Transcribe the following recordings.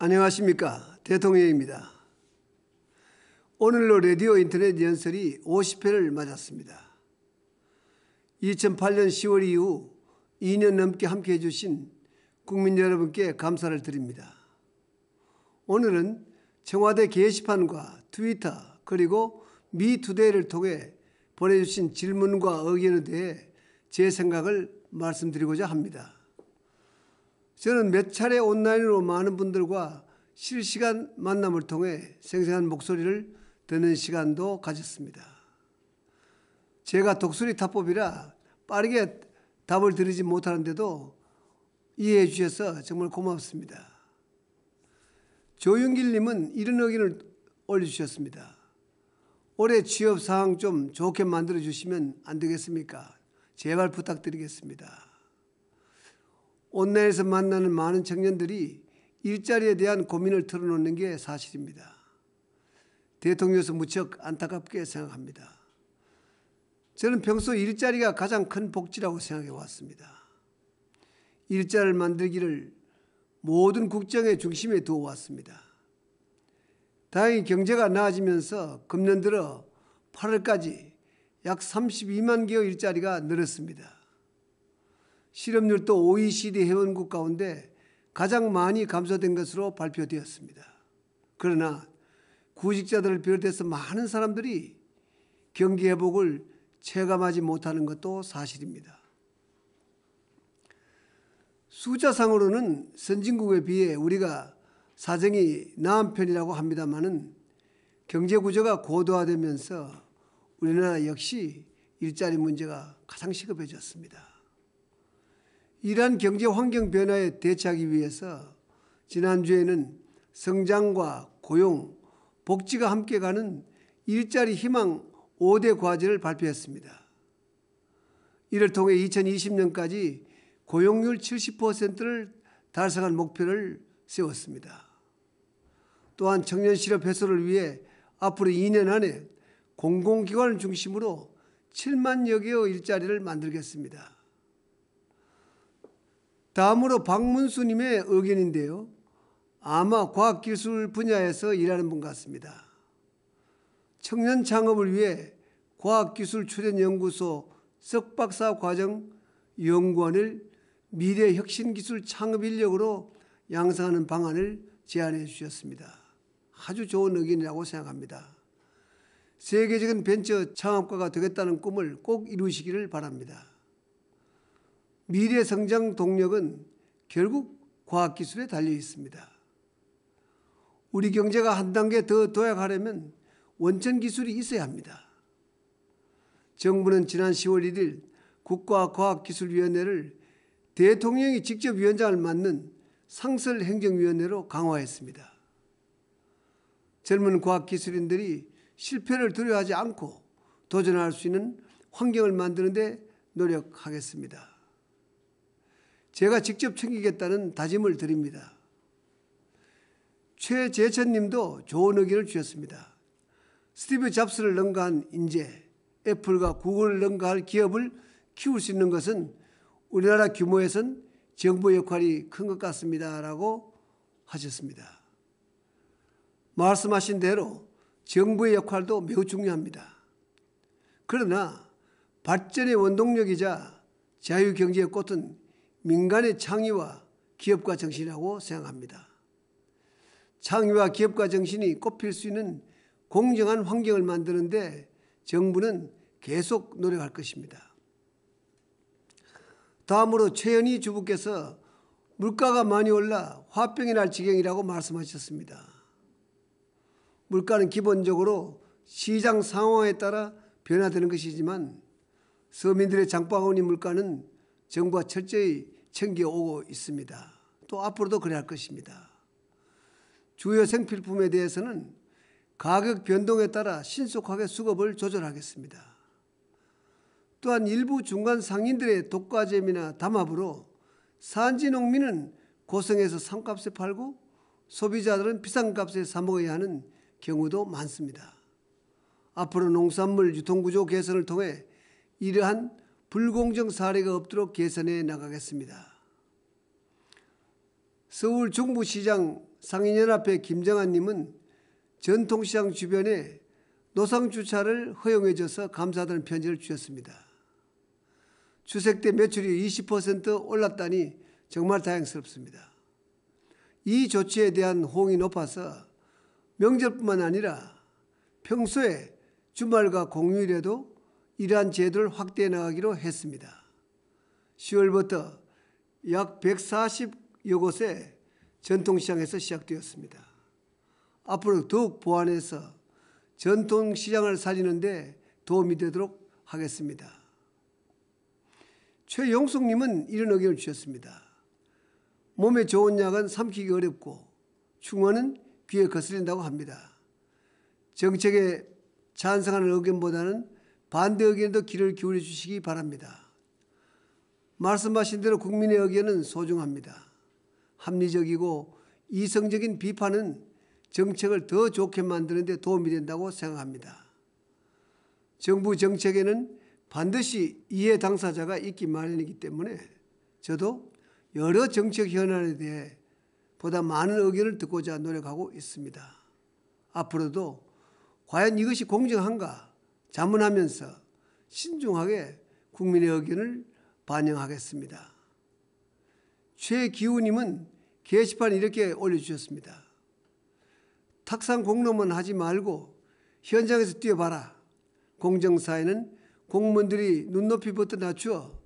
안녕하십니까, 대통령입니다. 오늘로 라디오 인터넷 연설이 50회를 맞았습니다. 2008년 10월 이후 2년 넘게 함께해 주신 국민 여러분께 감사를 드립니다. 오늘은 청와대 게시판과 트위터 그리고 미투데이를 통해 보내주신 질문과 의견에 대해 제 생각을 말씀드리고자 합니다. 저는 몇 차례 온라인으로 많은 분들과 실시간 만남을 통해 생생한 목소리를 듣는 시간도 가졌습니다. 제가 독수리 타법이라 빠르게 답을 드리지 못하는데도 이해해 주셔서 정말 고맙습니다. 조윤길님은 이런 의견을 올려주셨습니다. 올해 취업 상황 좀 좋게 만들어 주시면 안 되겠습니까? 제발 부탁드리겠습니다. 온라인에서 만나는 많은 청년들이 일자리에 대한 고민을 털어놓는 게 사실입니다. 대통령께서 무척 안타깝게 생각합니다. 저는 평소 일자리가 가장 큰 복지라고 생각해 왔습니다. 일자리를 만들기를 모든 국정의 중심에 두어 왔습니다. 다행히 경제가 나아지면서 금년 들어 8월까지 약 32만 개의 일자리가 늘었습니다. 실업률도 OECD 회원국 가운데 가장 많이 감소된 것으로 발표되었습니다. 그러나 구직자들을 비롯해서 많은 사람들이 경기 회복을 체감하지 못하는 것도 사실입니다. 숫자상으로는 선진국에 비해 우리가 사정이 나은 편이라고 합니다마는 경제 구조가 고도화되면서 우리나라 역시 일자리 문제가 가장 시급해졌습니다. 이러한 경제 환경 변화에 대처하기 위해서 지난주에는 성장과 고용, 복지가 함께 가는 일자리 희망 5대 과제를 발표했습니다. 이를 통해 2020년까지 고용률 70%를 달성할 목표를 세웠습니다. 또한 청년 실업 해소를 위해 앞으로 2년 안에 공공기관을 중심으로 7만여 개의 일자리를 만들겠습니다. 다음으로 박문수님의 의견인데요. 아마 과학기술 분야에서 일하는 분 같습니다. 청년 창업을 위해 과학기술출연연구소 석박사 과정 연구원을 미래혁신기술 창업 인력으로 양성하는 방안을 제안해 주셨습니다. 아주 좋은 의견이라고 생각합니다. 세계적인 벤처 창업가가 되겠다는 꿈을 꼭 이루시기를 바랍니다. 미래 성장 동력은 결국 과학기술에 달려 있습니다. 우리 경제가 한 단계 더 도약하려면 원천 기술이 있어야 합니다. 정부는 지난 10월 1일 국가과학기술위원회를 대통령이 직접 위원장을 맡는 상설행정위원회로 강화했습니다. 젊은 과학기술인들이 실패를 두려워하지 않고 도전할 수 있는 환경을 만드는 데 노력하겠습니다. 제가 직접 챙기겠다는 다짐을 드립니다. 최재천 님도 좋은 의견을 주셨습니다. 스티브 잡스를 능가한 인재, 애플과 구글을 능가할 기업을 키울 수 있는 것은 우리나라 규모에선 정부의 역할이 큰 것 같습니다. 라고 하셨습니다. 말씀하신 대로 정부의 역할도 매우 중요합니다. 그러나 발전의 원동력이자 자유경제의 꽃은 민간의 창의와 기업가 정신이라고 생각합니다. 창의와 기업가 정신이 꽃필 수 있는 공정한 환경을 만드는데 정부는 계속 노력할 것입니다. 다음으로 최현희 주부께서 물가가 많이 올라 화병이 날 지경이라고 말씀하셨습니다. 물가는 기본적으로 시장 상황에 따라 변화되는 것이지만 서민들의 장바구니 물가는 정부가 철저히 챙겨오고 있습니다. 또 앞으로도 그래야 할 것입니다. 주요 생필품에 대해서는 가격 변동에 따라 신속하게 수급을 조절하겠습니다. 또한 일부 중간 상인들의 독과점이나 담합으로 산지 농민은 고성에서 싼값에 팔고 소비자들은 비싼 값에 사 먹어야 하는 경우도 많습니다. 앞으로 농산물 유통구조 개선을 통해 이러한 불공정 사례가 없도록 개선해 나가겠습니다. 서울 중부시장 상인연합회 김정환님은 전통시장 주변에 노상주차를 허용해줘서 감사하다는 편지를 주셨습니다. 추석 때 매출이 20% 올랐다니 정말 다행스럽습니다. 이 조치에 대한 호응이 높아서 명절뿐만 아니라 평소에 주말과 공휴일에도 이러한 제도를 확대해 나가기로 했습니다. 10월부터 약 140여 곳의 전통시장에서 시작되었습니다. 앞으로 더욱 보완해서 전통시장을 살리는 데 도움이 되도록 하겠습니다. 최용숙님은 이런 의견을 주셨습니다. 몸에 좋은 약은 삼키기 어렵고 충언은 귀에 거슬린다고 합니다. 정책에 찬성하는 의견보다는 반대 의견에도 귀를 기울여 주시기 바랍니다. 말씀하신 대로 국민의 의견은 소중합니다. 합리적이고 이성적인 비판은 정책을 더 좋게 만드는 데 도움이 된다고 생각합니다. 정부 정책에는 반드시 이해 당사자가 있기 마련이기 때문에 저도 여러 정책 현안에 대해 보다 많은 의견을 듣고자 노력하고 있습니다. 앞으로도 과연 이것이 공정한가 자문하면서 신중하게 국민의 의견을 반영하겠습니다. 최기우님은 게시판에 이렇게 올려주셨습니다. 탁상 공로만 하지 말고 현장에서 뛰어봐라. 공정사회는 공무원들이 눈높이부터 낮추어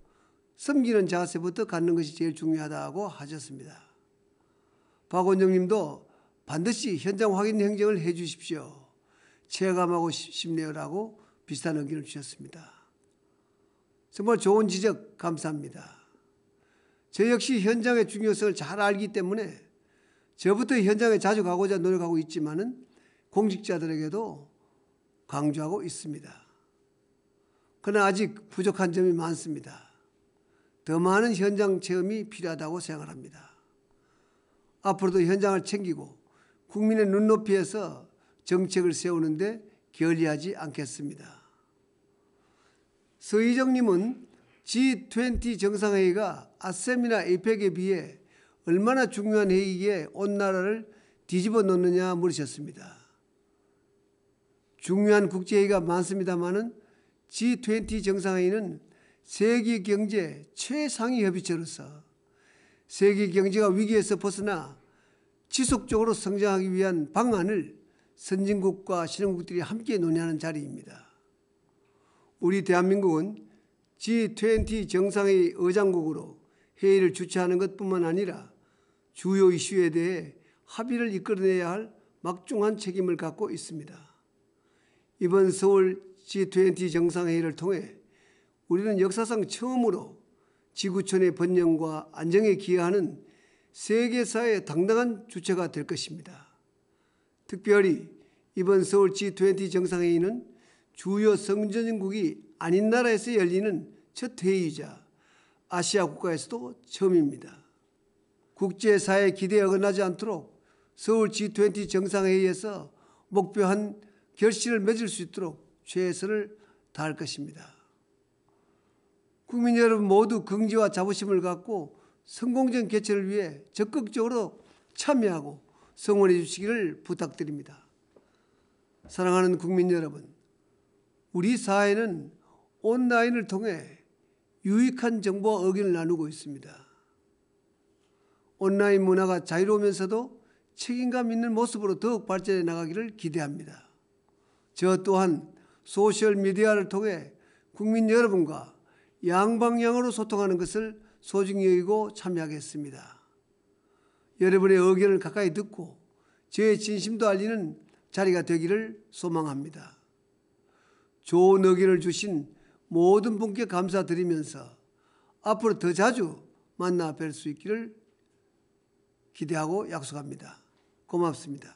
섬기는 자세부터 갖는 것이 제일 중요하다고 하셨습니다. 박원정 님도 반드시 현장 확인 행정을 해 주십시오. 체감하고 싶네요라고 비슷한 의견을 주셨습니다. 정말 좋은 지적 감사합니다. 저 역시 현장의 중요성을 잘 알기 때문에 저부터 현장에 자주 가고자 노력하고 있지만은 공직자들에게도 강조하고 있습니다. 그러나 아직 부족한 점이 많습니다. 더 많은 현장 체험이 필요하다고 생각합니다. 앞으로도 현장을 챙기고 국민의 눈높이에서 정책을 세우는데 게을리하지 않겠습니다. 서희정님은 G20 정상회의가 아셈이나 에이펙에 비해 얼마나 중요한 회의기에 온 나라를 뒤집어 놓느냐 물으셨습니다. 중요한 국제회의가 많습니다마는 G20 정상회의는 세계 경제 최상위 협의체로서 세계 경제가 위기에서 벗어나 지속적으로 성장하기 위한 방안을 선진국과 신흥국들이 함께 논의하는 자리입니다. 우리 대한민국은 G20 정상회의 의장국으로 회의를 주최하는 것뿐만 아니라 주요 이슈에 대해 합의를 이끌어내야 할 막중한 책임을 갖고 있습니다. 이번 서울 G20 정상회의를 통해 우리는 역사상 처음으로 지구촌의 번영과 안정에 기여하는 세계사의 당당한 주체가 될 것입니다. 특별히 이번 서울 G20 정상회의는 주요 선진국이 아닌 나라에서 열리는 첫 회의이자 아시아 국가에서도 처음입니다. 국제사회의 기대에 어긋나지 않도록 서울 G20 정상회의에서 목표한 결실을 맺을 수 있도록 최선을 다할 것입니다. 국민 여러분 모두 긍지와 자부심을 갖고 성공적인 개최를 위해 적극적으로 참여하고 성원해 주시기를 부탁드립니다. 사랑하는 국민 여러분, 우리 사회는 온라인을 통해 유익한 정보와 의견을 나누고 있습니다. 온라인 문화가 자유로우면서도 책임감 있는 모습으로 더욱 발전해 나가기를 기대합니다. 저 또한 소셜미디어를 통해 국민 여러분과 양방향으로 소통하는 것을 소중히 여기고 참여하겠습니다. 여러분의 의견을 가까이 듣고 저의 진심도 알리는 자리가 되기를 소망합니다. 좋은 의견을 주신 모든 분께 감사드리면서 앞으로 더 자주 만나 뵐 수 있기를 기대하고 약속합니다. 고맙습니다.